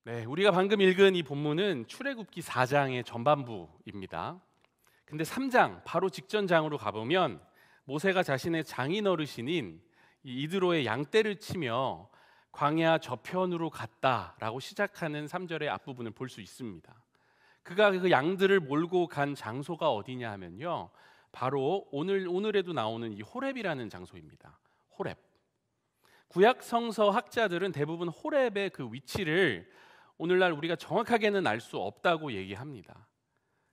네, 우리가 방금 읽은 이 본문은 출애굽기 4장의 전반부입니다. 근데 3장 바로 직전 장으로 가보면 모세가 자신의 장인 어르신인 이드로의 양떼를 치며 광야 저편으로 갔다라고 시작하는 3절의 앞부분을 볼 수 있습니다. 그가 그 양들을 몰고 간 장소가 어디냐 하면요, 바로 오늘에도 나오는 이 호렙이라는 장소입니다. 호렙. 구약 성서 학자들은 대부분 호렙의 그 위치를 오늘날 우리가 정확하게는 알 수 없다고 얘기합니다.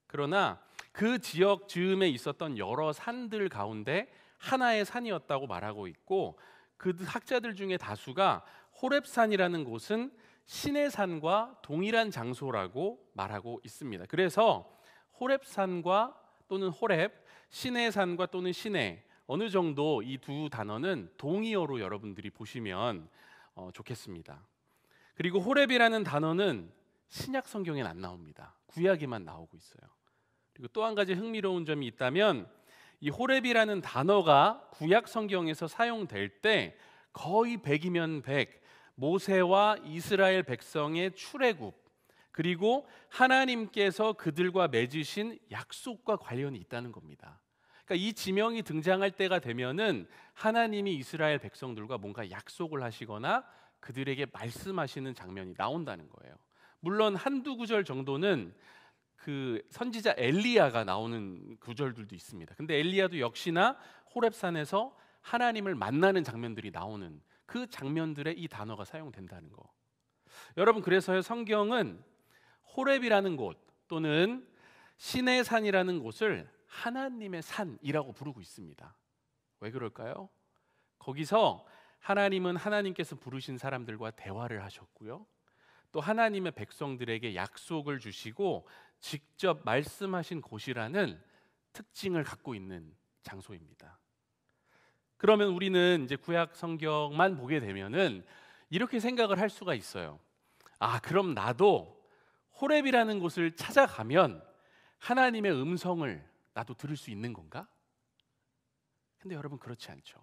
그러나 그 지역 즈음에 있었던 여러 산들 가운데 하나의 산이었다고 말하고 있고, 그 학자들 중에 다수가 호렙산이라는 곳은 신의 산과 동일한 장소라고 말하고 있습니다. 그래서 호렙산과 또는 호렙, 신의 산과 또는 신의, 어느 정도 이 두 단어는 동의어로 여러분들이 보시면 좋겠습니다. 그리고 호렙이라는 단어는 신약 성경엔 안 나옵니다. 구약에만 나오고 있어요. 그리고 또 한 가지 흥미로운 점이 있다면, 이 호렙이라는 단어가 구약 성경에서 사용될 때 거의 100이면 100, 모세와 이스라엘 백성의 출애굽, 그리고 하나님께서 그들과 맺으신 약속과 관련이 있다는 겁니다. 그러니까 이 지명이 등장할 때가 되면은 하나님이 이스라엘 백성들과 뭔가 약속을 하시거나 그들에게 말씀하시는 장면이 나온다는 거예요. 물론 한두 구절 정도는 그 선지자 엘리야가 나오는 구절들도 있습니다. 근데 엘리야도 역시나 호렙산에서 하나님을 만나는 장면들이 나오는 그 장면들에 이 단어가 사용된다는 거. 여러분, 그래서 성경은 호렙이라는 곳 또는 신의 산이라는 곳을 하나님의 산이라고 부르고 있습니다. 왜 그럴까요? 거기서 하나님은 하나님께서 부르신 사람들과 대화를 하셨고요, 또 하나님의 백성들에게 약속을 주시고 직접 말씀하신 곳이라는 특징을 갖고 있는 장소입니다. 그러면 우리는 이제 구약 성경만 보게 되면은 이렇게 생각을 할 수가 있어요. 아, 그럼 나도 호렙이라는 곳을 찾아가면 하나님의 음성을 나도 들을 수 있는 건가? 근데 여러분, 그렇지 않죠.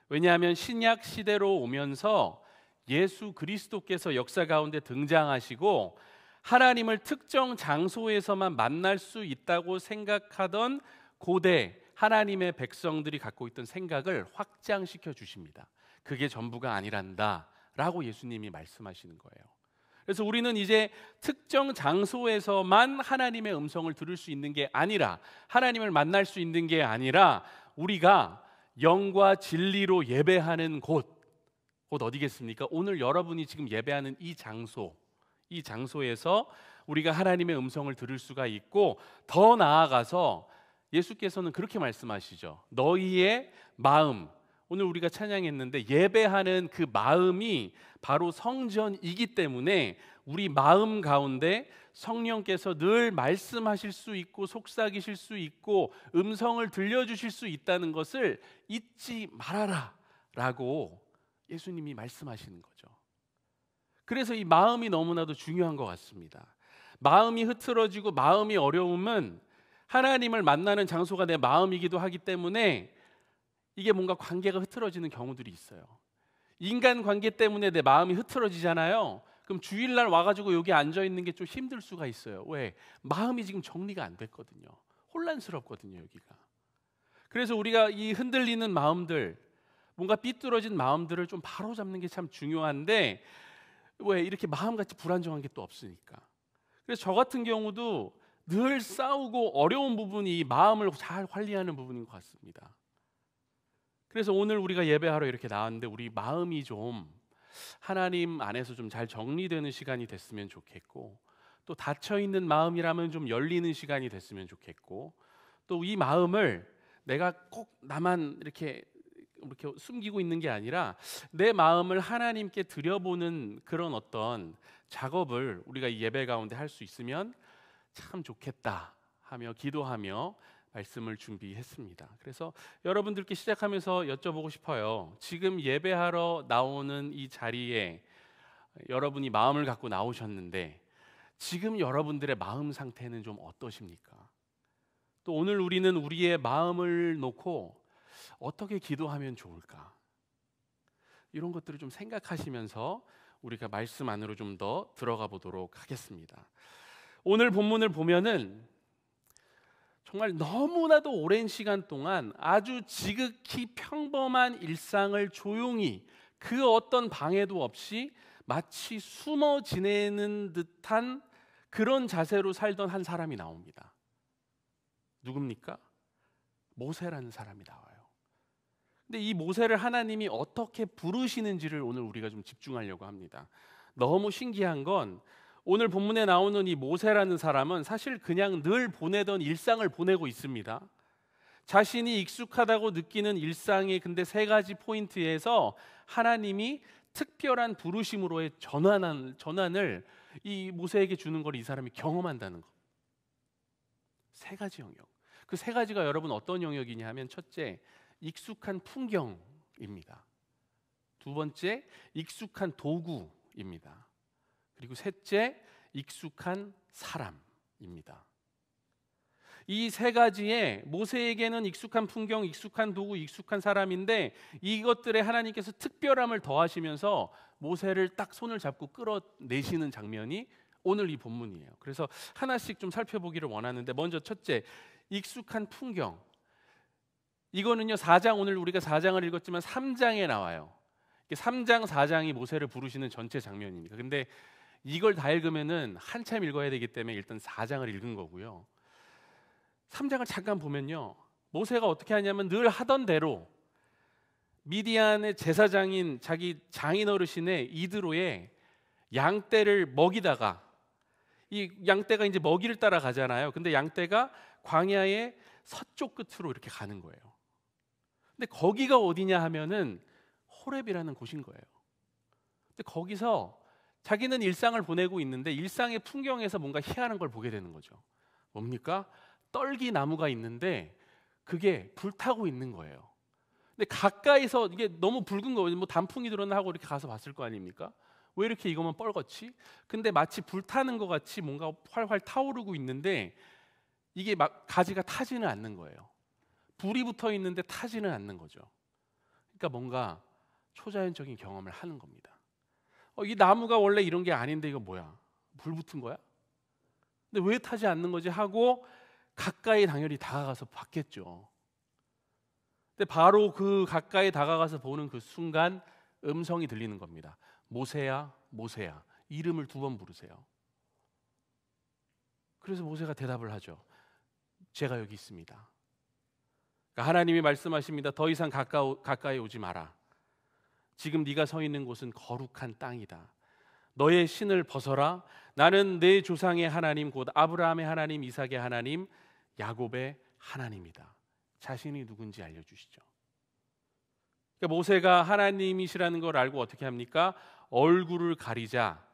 왜냐하면 신약 시대로 오면서 예수 그리스도께서 역사 가운데 등장하시고 하나님을 특정 장소에서만 만날 수 있다고 생각하던 고대 하나님의 백성들이 갖고 있던 생각을 확장시켜 주십니다. 그게 전부가 아니란다 라고 예수님이 말씀하시는 거예요. 그래서 우리는 이제 특정 장소에서만 하나님의 음성을 들을 수 있는 게 아니라, 하나님을 만날 수 있는 게 아니라, 우리가 영과 진리로 예배하는 곳 어디겠습니까? 오늘 여러분이 지금 예배하는 이 장소에서 우리가 하나님의 음성을 들을 수가 있고, 더 나아가서 예수께서는 그렇게 말씀하시죠. 너희의 마음, 오늘 우리가 찬양했는데 예배하는 그 마음이 바로 성전이기 때문에 우리 마음 가운데 성령께서 늘 말씀하실 수 있고 속삭이실 수 있고 음성을 들려주실 수 있다는 것을 잊지 말아라 라고 예수님이 말씀하시는 거죠. 그래서 이 마음이 너무나도 중요한 것 같습니다. 마음이 흐트러지고 마음이 어려움은 하나님을 만나는 장소가 내 마음이기도 하기 때문에 이게 뭔가 관계가 흐트러지는 경우들이 있어요. 인간 관계 때문에 내 마음이 흐트러지잖아요. 그럼 주일날 와가지고 여기 앉아있는 게 좀 힘들 수가 있어요. 왜? 마음이 지금 정리가 안 됐거든요. 혼란스럽거든요, 여기가. 그래서 우리가 이 흔들리는 마음들, 뭔가 삐뚤어진 마음들을 좀 바로잡는 게 참 중요한데, 왜? 이렇게 마음같이 불안정한 게 또 없으니까. 그래서 저 같은 경우도 늘 싸우고 어려운 부분이 마음을 잘 관리하는 부분인 것 같습니다. 그래서 오늘 우리가 예배하러 이렇게 나왔는데 우리 마음이 좀 하나님 안에서 좀 잘 정리되는 시간이 됐으면 좋겠고, 또 닫혀있는 마음이라면 좀 열리는 시간이 됐으면 좋겠고, 또 이 마음을 내가 꼭 나만 이렇게 숨기고 있는 게 아니라 내 마음을 하나님께 드려보는 그런 어떤 작업을 우리가 이 예배 가운데 할 수 있으면 참 좋겠다 하며 기도하며 말씀을 준비했습니다. 그래서 여러분들께 시작하면서 여쭤보고 싶어요. 지금 예배하러 나오는 이 자리에 여러분이 마음을 갖고 나오셨는데 지금 여러분들의 마음 상태는 좀 어떠십니까? 또 오늘 우리는 우리의 마음을 놓고 어떻게 기도하면 좋을까? 이런 것들을 좀 생각하시면서 우리가 말씀 안으로 좀 더 들어가 보도록 하겠습니다. 오늘 본문을 보면은 정말 너무나도 오랜 시간 동안 아주 지극히 평범한 일상을 조용히 그 어떤 방해도 없이 마치 숨어 지내는 듯한 그런 자세로 살던 한 사람이 나옵니다. 누굽니까? 모세라는 사람이 나와요. 근데 이 모세를 하나님이 어떻게 부르시는지를 오늘 우리가 좀 집중하려고 합니다. 너무 신기한 건 오늘 본문에 나오는 이 모세라는 사람은 사실 그냥 늘 보내던 일상을 보내고 있습니다. 자신이 익숙하다고 느끼는 일상의 근데 세 가지 포인트에서 하나님이 특별한 부르심으로의 전환을 이 모세에게 주는 걸 이 사람이 경험한다는 것. 세 가지 영역. 그 세 가지가 여러분 어떤 영역이냐 하면 첫째, 익숙한 풍경입니다. 두 번째, 익숙한 도구입니다. 그리고 셋째, 익숙한 사람입니다. 이 세 가지에 모세에게는 익숙한 풍경, 익숙한 도구, 익숙한 사람인데 이것들에 하나님께서 특별함을 더하시면서 모세를 딱 손을 잡고 끌어내시는 장면이 오늘 이 본문이에요. 그래서 하나씩 좀 살펴보기를 원하는데 먼저 첫째, 익숙한 풍경. 이거는요 4장, 오늘 우리가 4장을 읽었지만 3장에 나와요. 3장, 4장이 모세를 부르시는 전체 장면입니다. 근데 이걸 다 읽으면은 한참 읽어야 되기 때문에 일단 4장을 읽은 거고요. 3장을 잠깐 보면요, 모세가 어떻게 하냐면 늘 하던 대로 미디안의 제사장인 자기 장인 어르신의 이드로에 양떼를 먹이다가, 이 양떼가 이제 먹이를 따라 가잖아요. 근데 양떼가 광야의 서쪽 끝으로 이렇게 가는 거예요. 근데 거기가 어디냐 하면은 호렙이라는 곳인 거예요. 근데 거기서 자기는 일상을 보내고 있는데 일상의 풍경에서 뭔가 희한한 걸 보게 되는 거죠. 뭡니까? 떨기 나무가 있는데 그게 불타고 있는 거예요. 근데 가까이서 이게 너무 붉은 거예요. 뭐 단풍이 들었나 하고 이렇게 가서 봤을 거 아닙니까? 왜 이렇게 이거만 뻘겋지? 근데 마치 불타는 것 같이 뭔가 활활 타오르고 있는데 이게 막 가지가 타지는 않는 거예요. 불이 붙어 있는데 타지는 않는 거죠. 그러니까 뭔가 초자연적인 경험을 하는 겁니다. 이 나무가 원래 이런 게 아닌데 이거 뭐야? 불 붙은 거야? 근데 왜 타지 않는 거지? 하고 가까이 당연히 다가가서 봤겠죠. 근데 바로 그 가까이 다가가서 보는 그 순간 음성이 들리는 겁니다. 모세야, 모세야, 이름을 2번 부르세요. 그래서 모세가 대답을 하죠. 제가 여기 있습니다. 그러니까 하나님이 말씀하십니다. 더 이상 가까이 오지 마라. 지금 네가 서 있는 곳은 거룩한 땅이다. 너의 신을 벗어라. 나는 내 조상의 하나님, 곧 아브라함의 하나님, 이삭의 하나님, 야곱의 하나님이다. 자신이 누군지 알려주시죠. 그러니까 모세가 하나님이시라는 걸 알고 어떻게 합니까? 얼굴을 가리자,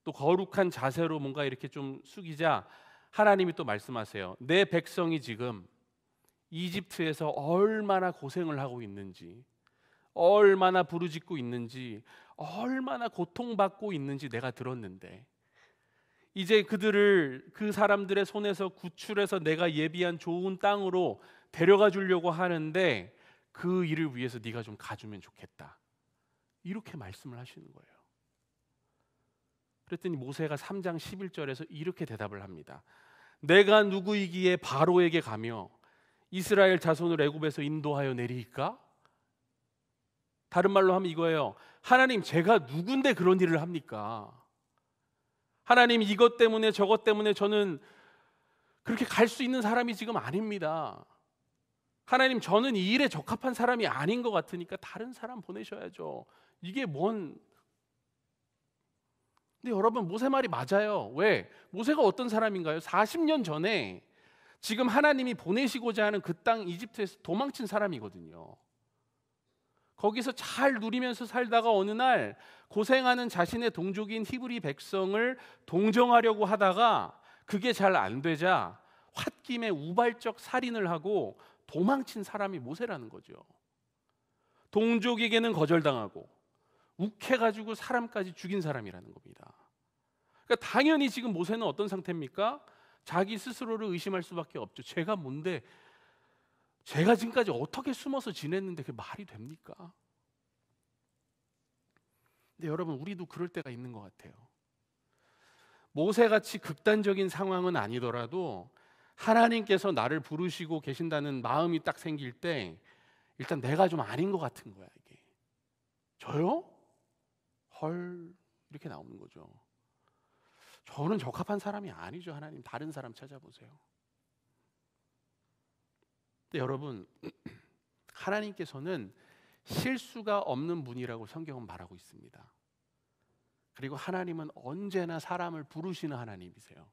또 거룩한 자세로 뭔가 이렇게 좀 숙이자 하나님이 또 말씀하세요. 내 백성이 지금 이집트에서 얼마나 고생을 하고 있는지, 얼마나 부르짖고 있는지, 얼마나 고통받고 있는지 내가 들었는데 이제 그들을 그 사람들의 손에서 구출해서 내가 예비한 좋은 땅으로 데려가 주려고 하는데 그 일을 위해서 네가 좀 가주면 좋겠다. 이렇게 말씀을 하시는 거예요. 그랬더니 모세가 3장 11절에서 이렇게 대답을 합니다. 내가 누구이기에 바로에게 가며 이스라엘 자손을 애굽에서 인도하여 내리이까? 다른 말로 하면 이거예요. 하나님, 제가 누군데 그런 일을 합니까? 하나님, 이것 때문에 저것 때문에 저는 그렇게 갈 수 있는 사람이 지금 아닙니다. 하나님, 저는 이 일에 적합한 사람이 아닌 것 같으니까 다른 사람 보내셔야죠. 이게 뭔... 근데 여러분, 모세 말이 맞아요. 왜? 모세가 어떤 사람인가요? 40년 전에 지금 하나님이 보내시고자 하는 그 땅 이집트에서 도망친 사람이거든요. 거기서 잘 누리면서 살다가 어느 날 고생하는 자신의 동족인 히브리 백성을 동정하려고 하다가 그게 잘 안 되자 홧김에 우발적 살인을 하고 도망친 사람이 모세라는 거죠. 동족에게는 거절당하고 욱해가지고 사람까지 죽인 사람이라는 겁니다. 그러니까 당연히 지금 모세는 어떤 상태입니까? 자기 스스로를 의심할 수밖에 없죠. 제가 뭔데, 제가 지금까지 어떻게 숨어서 지냈는데 그게 말이 됩니까? 근데 여러분, 우리도 그럴 때가 있는 것 같아요. 모세같이 극단적인 상황은 아니더라도 하나님께서 나를 부르시고 계신다는 마음이 딱 생길 때 일단 내가 좀 아닌 것 같은 거야. 이게 저요? 헐, 이렇게 나오는 거죠. 저는 적합한 사람이 아니죠. 하나님, 다른 사람 찾아보세요. 근데 여러분, 하나님께서는 실수가 없는 분이라고 성경은 말하고 있습니다. 그리고 하나님은 언제나 사람을 부르시는 하나님이세요.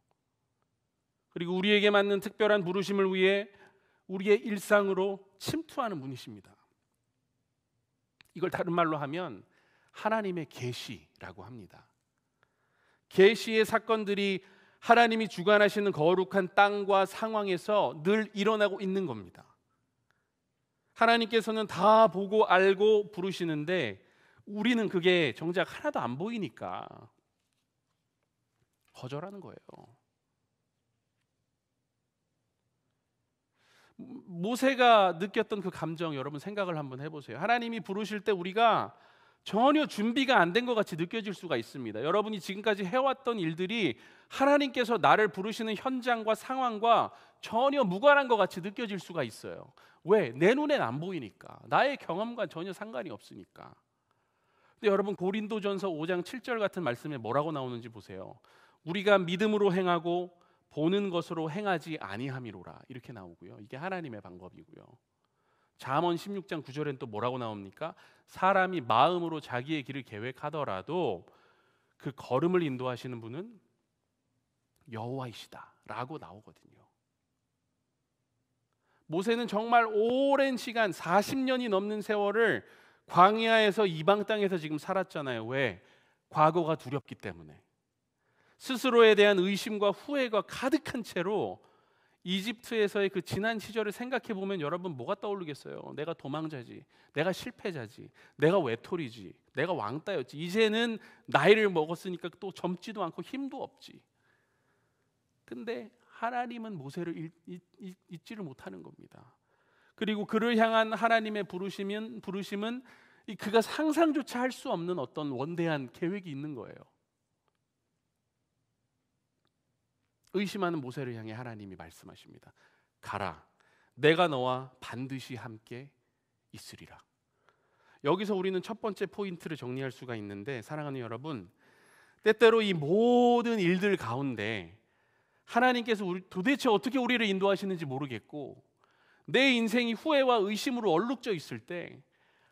그리고 우리에게 맞는 특별한 부르심을 위해 우리의 일상으로 침투하는 분이십니다. 이걸 다른 말로 하면 하나님의 계시라고 합니다. 계시의 사건들이 하나님이 주관하시는 거룩한 땅과 상황에서 늘 일어나고 있는 겁니다. 하나님께서는 다 보고 알고 부르시는데 우리는 그게 정작 하나도 안 보이니까 거절하는 거예요. 모세가 느꼈던 그 감정, 여러분 생각을 한번 해보세요. 하나님이 부르실 때 우리가 전혀 준비가 안 된 것 같이 느껴질 수가 있습니다. 여러분이 지금까지 해왔던 일들이 하나님께서 나를 부르시는 현장과 상황과 전혀 무관한 것 같이 느껴질 수가 있어요. 왜? 내 눈엔 안 보이니까. 나의 경험과 전혀 상관이 없으니까. 근데 여러분, 고린도전서 5장 7절 같은 말씀에 뭐라고 나오는지 보세요. 우리가 믿음으로 행하고 보는 것으로 행하지 아니함이로라, 이렇게 나오고요. 이게 하나님의 방법이고요. 잠언 16장 9절엔 또 뭐라고 나옵니까? 사람이 마음으로 자기의 길을 계획하더라도 그 걸음을 인도하시는 분은 여호와이시다 라고 나오거든요. 모세는 정말 오랜 시간 40년이 넘는 세월을 광야에서 이방 땅에서 지금 살았잖아요. 왜? 과거가 두렵기 때문에. 스스로에 대한 의심과 후회가 가득한 채로 이집트에서의 그 지난 시절을 생각해 보면 여러분, 뭐가 떠오르겠어요? 내가 도망자지, 내가 실패자지, 내가 외톨이지, 내가 왕따였지, 이제는 나이를 먹었으니까 또 젊지도 않고 힘도 없지. 근데 하나님은 모세를 잊지를 못하는 겁니다. 그리고 그를 향한 하나님의 부르심은 그가 상상조차 할 수 없는 어떤 원대한 계획이 있는 거예요. 의심하는 모세를 향해 하나님이 말씀하십니다. 가라, 내가 너와 반드시 함께 있으리라. 여기서 우리는 첫 번째 포인트를 정리할 수가 있는데, 사랑하는 여러분, 때때로 이 모든 일들 가운데 하나님께서 도대체 어떻게 우리를 인도하시는지 모르겠고 내 인생이 후회와 의심으로 얼룩져 있을 때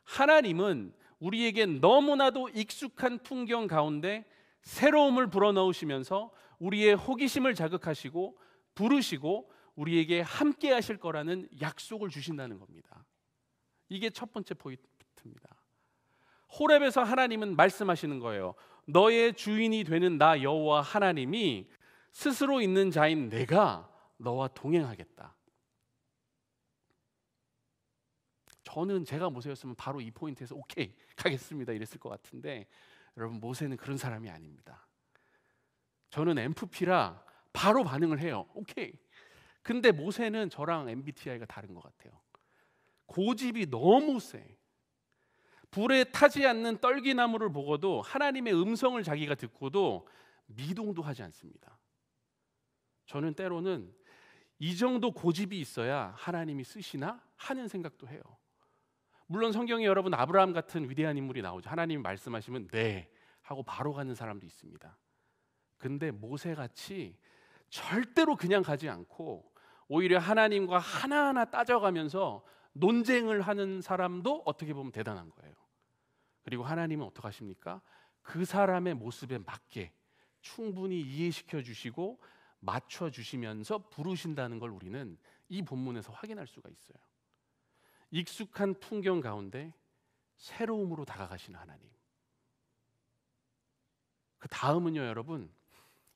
하나님은 우리에게 너무나도 익숙한 풍경 가운데 새로움을 불어넣으시면서 우리의 호기심을 자극하시고 부르시고 우리에게 함께 하실 거라는 약속을 주신다는 겁니다. 이게 첫 번째 포인트입니다. 호렙에서 하나님은 말씀하시는 거예요. 너의 주인이 되는 나 여호와 하나님이 스스로 있는 자인 내가 너와 동행하겠다. 저는 제가 모세였으면 바로 이 포인트에서 오케이 가겠습니다 이랬을 것 같은데, 여러분, 모세는 그런 사람이 아닙니다. 저는 MFP라 바로 반응을 해요. 오케이. 근데 모세는 저랑 MBTI가 다른 것 같아요. 고집이 너무 세. 불에 타지 않는 떨기나무를 보고도 하나님의 음성을 자기가 듣고도 미동도 하지 않습니다. 저는 때로는 이 정도 고집이 있어야 하나님이 쓰시나 하는 생각도 해요. 물론 성경에 여러분 아브라함 같은 위대한 인물이 나오죠. 하나님이 말씀하시면 네 하고 바로 가는 사람도 있습니다. 근데 모세같이 절대로 그냥 가지 않고 오히려 하나님과 하나하나 따져가면서 논쟁을 하는 사람도 어떻게 보면 대단한 거예요. 그리고 하나님은 어떻게 하십니까? 그 사람의 모습에 맞게 충분히 이해시켜 주시고 맞춰 주시면서 부르신다는 걸 우리는 이 본문에서 확인할 수가 있어요. 익숙한 풍경 가운데 새로움으로 다가가시는 하나님. 그 다음은요, 여러분,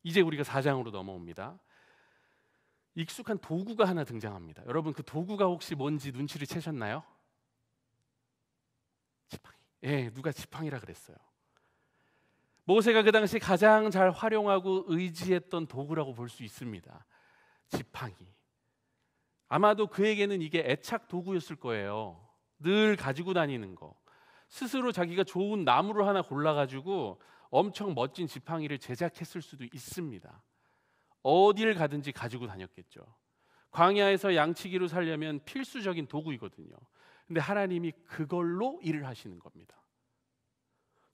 이제 우리가 4장으로 넘어옵니다. 익숙한 도구가 하나 등장합니다. 여러분, 그 도구가 혹시 뭔지 눈치를 채셨나요? 지팡이. 예, 누가 지팡이라 그랬어요. 모세가 그 당시 가장 잘 활용하고 의지했던 도구라고 볼 수 있습니다. 지팡이. 아마도 그에게는 이게 애착 도구였을 거예요. 늘 가지고 다니는 거. 스스로 자기가 좋은 나무를 하나 골라가지고 엄청 멋진 지팡이를 제작했을 수도 있습니다. 어딜 가든지 가지고 다녔겠죠. 광야에서 양치기로 살려면 필수적인 도구이거든요. 근데 하나님이 그걸로 일을 하시는 겁니다.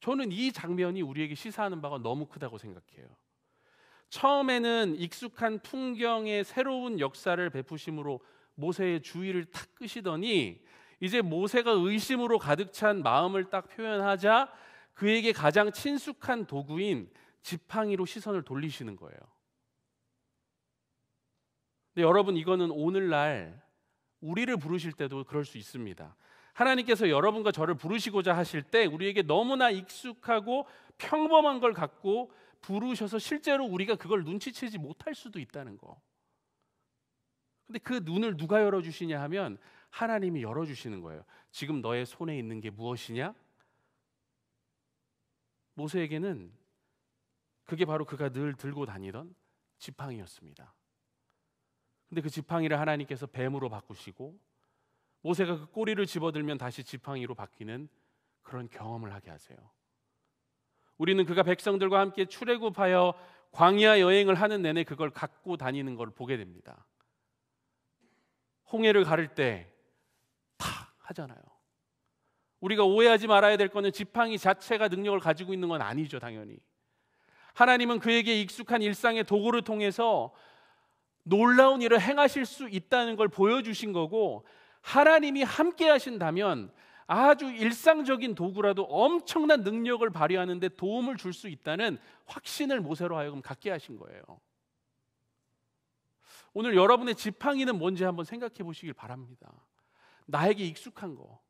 저는 이 장면이 우리에게 시사하는 바가 너무 크다고 생각해요. 처음에는 익숙한 풍경의 새로운 역사를 베푸심으로 모세의 주의를 탁 끄시더니 이제 모세가 의심으로 가득 찬 마음을 딱 표현하자 그에게 가장 친숙한 도구인 지팡이로 시선을 돌리시는 거예요. 근데 여러분, 이거는 오늘날 우리를 부르실 때도 그럴 수 있습니다. 하나님께서 여러분과 저를 부르시고자 하실 때 우리에게 너무나 익숙하고 평범한 걸 갖고 부르셔서 실제로 우리가 그걸 눈치채지 못할 수도 있다는 거. 근데 그 눈을 누가 열어주시냐 하면 하나님이 열어주시는 거예요. 지금 너의 손에 있는 게 무엇이냐? 모세에게는 그게 바로 그가 늘 들고 다니던 지팡이였습니다. 근데 그 지팡이를 하나님께서 뱀으로 바꾸시고 모세가 그 꼬리를 집어들면 다시 지팡이로 바뀌는 그런 경험을 하게 하세요. 우리는 그가 백성들과 함께 출애굽하여 광야 여행을 하는 내내 그걸 갖고 다니는 걸 보게 됩니다. 홍해를 가를 때 탁 하잖아요. 우리가 오해하지 말아야 될 거는 지팡이 자체가 능력을 가지고 있는 건 아니죠, 당연히. 하나님은 그에게 익숙한 일상의 도구를 통해서 놀라운 일을 행하실 수 있다는 걸 보여주신 거고, 하나님이 함께 하신다면 아주 일상적인 도구라도 엄청난 능력을 발휘하는 데 도움을 줄 수 있다는 확신을 모세로 하여금 갖게 하신 거예요. 오늘 여러분의 지팡이는 뭔지 한번 생각해 보시길 바랍니다. 나에게 익숙한 거,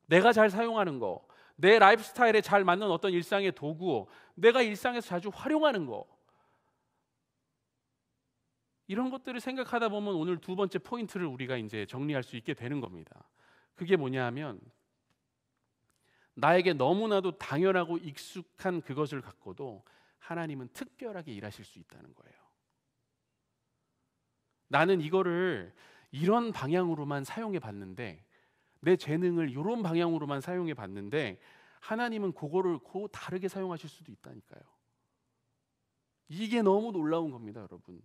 내가 잘 사용하는 거, 내 라이프 스타일에 잘 맞는 어떤 일상의 도구, 내가 일상에서 자주 활용하는 거, 이런 것들을 생각하다 보면 오늘 두 번째 포인트를 우리가 이제 정리할 수 있게 되는 겁니다. 그게 뭐냐 하면 나에게 너무나도 당연하고 익숙한 그것을 갖고도 하나님은 특별하게 일하실 수 있다는 거예요. 나는 이거를 이런 방향으로만 사용해 봤는데, 내 재능을 이런 방향으로만 사용해 봤는데 하나님은 그거를 다르게 사용하실 수도 있다니까요. 이게 너무 놀라운 겁니다, 여러분.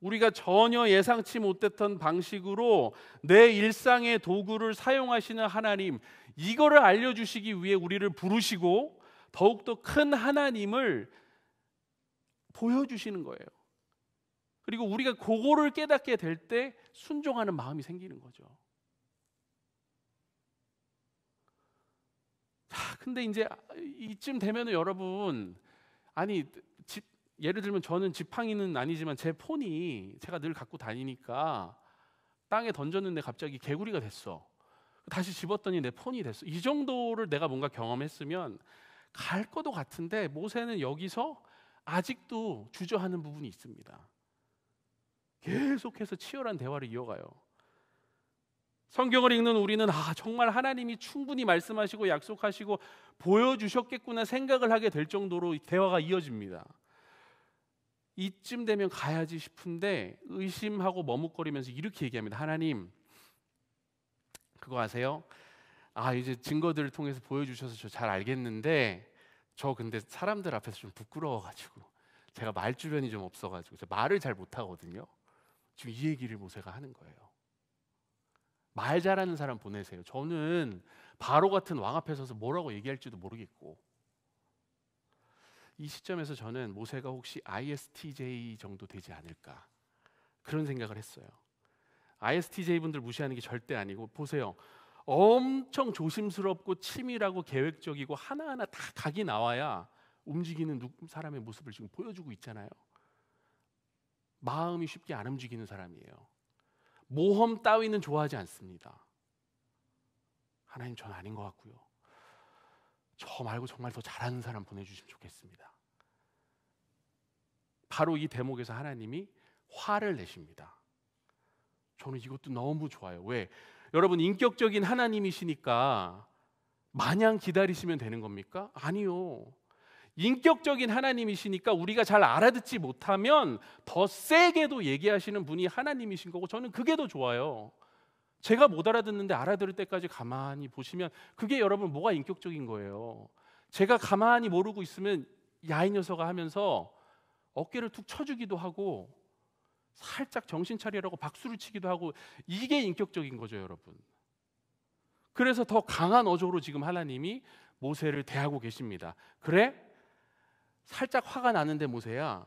우리가 전혀 예상치 못했던 방식으로 내 일상의 도구를 사용하시는 하나님, 이거를 알려주시기 위해 우리를 부르시고 더욱더 큰 하나님을 보여주시는 거예요. 그리고 우리가 그거를 깨닫게 될 때 순종하는 마음이 생기는 거죠. 근데 이제 이쯤 되면 여러분, 아니 예를 들면 저는 지팡이는 아니지만 제 폰이 제가 늘 갖고 다니니까 땅에 던졌는데 갑자기 개구리가 됐어. 다시 집었더니 내 폰이 됐어. 이 정도를 내가 뭔가 경험했으면 갈 것도 같은데 모세는 여기서 아직도 주저하는 부분이 있습니다. 계속해서 치열한 대화를 이어가요. 성경을 읽는 우리는 정말 하나님이 충분히 말씀하시고 약속하시고 보여주셨겠구나 생각을 하게 될 정도로 대화가 이어집니다. 이쯤 되면 가야지 싶은데 의심하고 머뭇거리면서 이렇게 얘기합니다. 하나님, 그거 아세요? 이제 증거들을 통해서 보여주셔서 저 잘 알겠는데 저 근데 사람들 앞에서 좀 부끄러워가지고 제가 말 주변이 좀 없어가지고 저 말을 잘 못하거든요. 지금 이 얘기를 모세가 하는 거예요. 말 잘하는 사람 보내세요. 저는 바로 같은 왕 앞에 서서 뭐라고 얘기할지도 모르겠고. 이 시점에서 저는 모세가 혹시 ISTJ 정도 되지 않을까 그런 생각을 했어요. ISTJ 분들 무시하는 게 절대 아니고, 보세요. 엄청 조심스럽고 치밀하고 계획적이고 하나하나 다 각이 나와야 움직이는 사람의 모습을 지금 보여주고 있잖아요. 마음이 쉽게 안 움직이는 사람이에요. 모험 따위는 좋아하지 않습니다. 하나님, 전 아닌 것 같고요. 저 말고 정말 더 잘하는 사람 보내주시면 좋겠습니다. 바로 이 대목에서 하나님이 화를 내십니다. 저는 이것도 너무 좋아요. 왜? 여러분, 인격적인 하나님이시니까 마냥 기다리시면 되는 겁니까? 아니요. 인격적인 하나님이시니까 우리가 잘 알아듣지 못하면 더 세게도 얘기하시는 분이 하나님이신 거고, 저는 그게 더 좋아요. 제가 못 알아듣는데 알아들을 때까지 가만히 보시면 그게 여러분 뭐가 인격적인 거예요. 제가 가만히 모르고 있으면 야 이 녀석아 하면서 어깨를 툭 쳐주기도 하고 살짝 정신 차리라고 박수를 치기도 하고, 이게 인격적인 거죠 여러분. 그래서 더 강한 어조로 지금 하나님이 모세를 대하고 계십니다. 그래? 살짝 화가 나는데 모세야,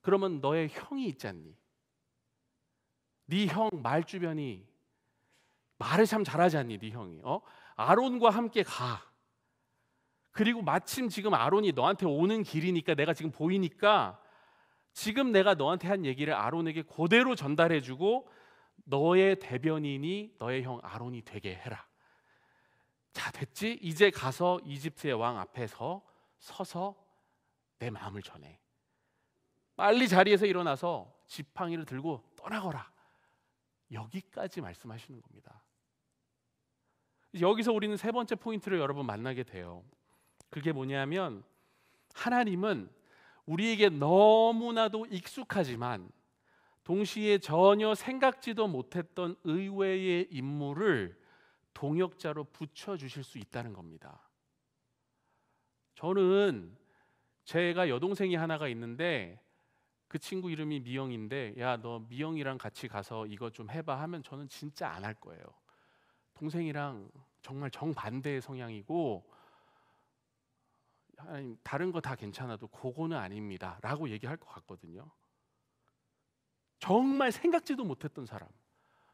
그러면 너의 형이 있잖니. 네 형 말 주변이 말을 참 잘하지 않니? 네 형이 아론과 함께 가. 그리고 마침 지금 아론이 너한테 오는 길이니까, 내가 지금 보이니까 지금 내가 너한테 한 얘기를 아론에게 그대로 전달해주고 너의 대변인이 너의 형 아론이 되게 해라. 자, 됐지? 이제 가서 이집트의 왕 앞에서 서서 내 마음을 전해. 빨리 자리에서 일어나서 지팡이를 들고 떠나거라. 여기까지 말씀하시는 겁니다. 여기서 우리는 세 번째 포인트를 여러분 만나게 돼요. 그게 뭐냐면, 하나님은 우리에게 너무나도 익숙하지만 동시에 전혀 생각지도 못했던 의외의 인물을 동역자로 붙여주실 수 있다는 겁니다. 저는 제가 여동생이 하나가 있는데 그 친구 이름이 미영인데, 야 너 미영이랑 같이 가서 이거 좀 해봐 하면 저는 진짜 안 할 거예요. 동생이랑 정말 정반대의 성향이고, 하나님 다른 거 다 괜찮아도 그거는 아닙니다 라고 얘기할 것 같거든요. 정말 생각지도 못했던 사람.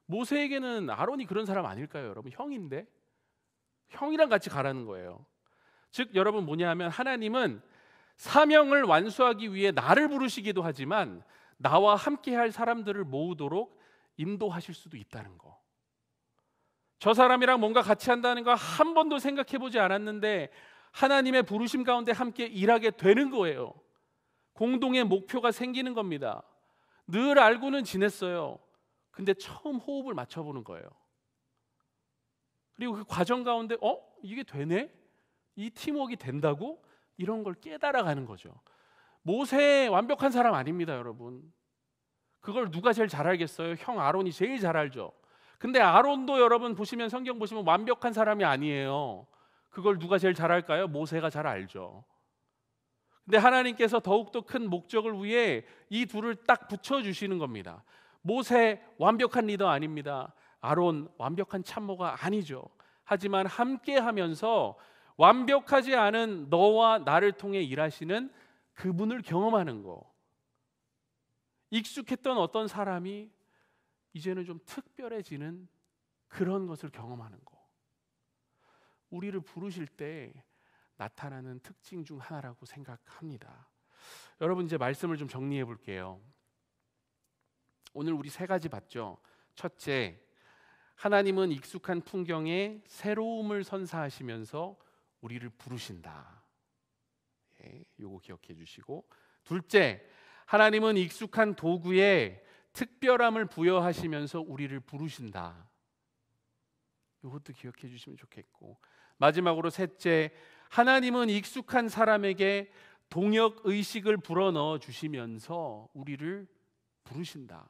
모세에게는 아론이 그런 사람 아닐까요 여러분? 형인데 형이랑 같이 가라는 거예요. 즉 여러분 뭐냐 하면, 하나님은 사명을 완수하기 위해 나를 부르시기도 하지만 나와 함께 할 사람들을 모으도록 인도하실 수도 있다는 거. 저 사람이랑 뭔가 같이 한다는 거 한 번도 생각해 보지 않았는데 하나님의 부르심 가운데 함께 일하게 되는 거예요. 공동의 목표가 생기는 겁니다. 늘 알고는 지냈어요. 근데 처음 호흡을 맞춰보는 거예요. 그리고 그 과정 가운데 이게 되네? 이 팀워크가 된다고? 이런 걸 깨달아가는 거죠. 모세 완벽한 사람 아닙니다 여러분. 그걸 누가 제일 잘 알겠어요? 형 아론이 제일 잘 알죠. 근데 아론도 여러분 보시면, 성경 보시면 완벽한 사람이 아니에요. 그걸 누가 제일 잘 알까요? 모세가 잘 알죠. 근데 하나님께서 더욱더 큰 목적을 위해 이 둘을 딱 붙여주시는 겁니다. 모세 완벽한 리더 아닙니다. 아론 완벽한 참모가 아니죠. 하지만 함께 하면서 완벽하지 않은 너와 나를 통해 일하시는 그분을 경험하는 거. 익숙했던 어떤 사람이 이제는 좀 특별해지는 그런 것을 경험하는 거. 우리를 부르실 때 나타나는 특징 중 하나라고 생각합니다. 여러분 이제 말씀을 좀 정리해 볼게요. 오늘 우리 세 가지 봤죠. 첫째, 하나님은 익숙한 풍경에 새로움을 선사하시면서 우리를 부르신다. 요거 기억해 주시고, 둘째, 하나님은 익숙한 도구에 특별함을 부여하시면서 우리를 부르신다. 이것도 기억해 주시면 좋겠고, 마지막으로 셋째, 하나님은 익숙한 사람에게 동역 의식을 불어넣어 주시면서 우리를 부르신다.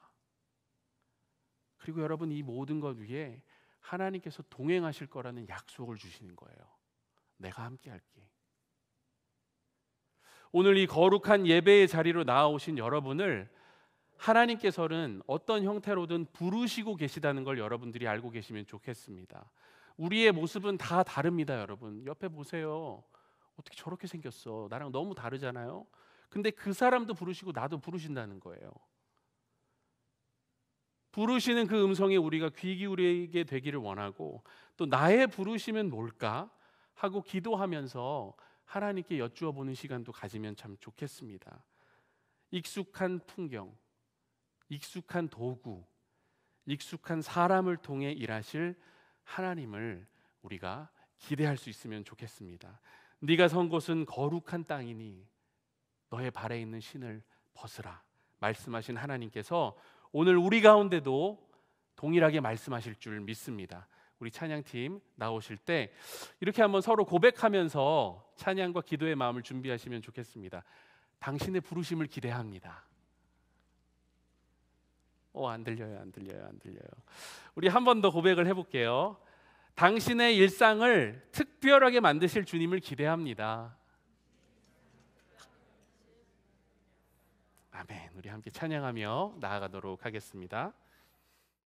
그리고 여러분 이 모든 것 위에 하나님께서 동행하실 거라는 약속을 주시는 거예요. 내가 함께 할게. 오늘 이 거룩한 예배의 자리로 나아오신 여러분을 하나님께서는 어떤 형태로든 부르시고 계시다는 걸 여러분들이 알고 계시면 좋겠습니다. 우리의 모습은 다 다릅니다 여러분. 옆에 보세요. 어떻게 저렇게 생겼어? 나랑 너무 다르잖아요. 근데 그 사람도 부르시고 나도 부르신다는 거예요. 부르시는 그 음성에 우리가 귀 기울이게 되기를 원하고, 또 나의 부르심은 뭘까 하고 기도하면서 하나님께 여쭈어 보는 시간도 가지면 참 좋겠습니다. 익숙한 풍경, 익숙한 도구, 익숙한 사람을 통해 일하실 하나님을 우리가 기대할 수 있으면 좋겠습니다. 네가 선 곳은 거룩한 땅이니 너의 발에 있는 신을 벗으라 말씀하신 하나님께서 오늘 우리 가운데도 동일하게 말씀하실 줄 믿습니다. 우리 찬양팀 나오실 때 이렇게 한번 서로 고백하면서 찬양과 기도의 마음을 준비하시면 좋겠습니다. 당신의 부르심을 기대합니다. 안 들려요, 안 들려요, 안 들려요. 우리 한 번 더 고백을 해볼게요. 당신의 일상을 특별하게 만드실 주님을 기대합니다. 아멘. 우리 함께 찬양하며 나아가도록 하겠습니다.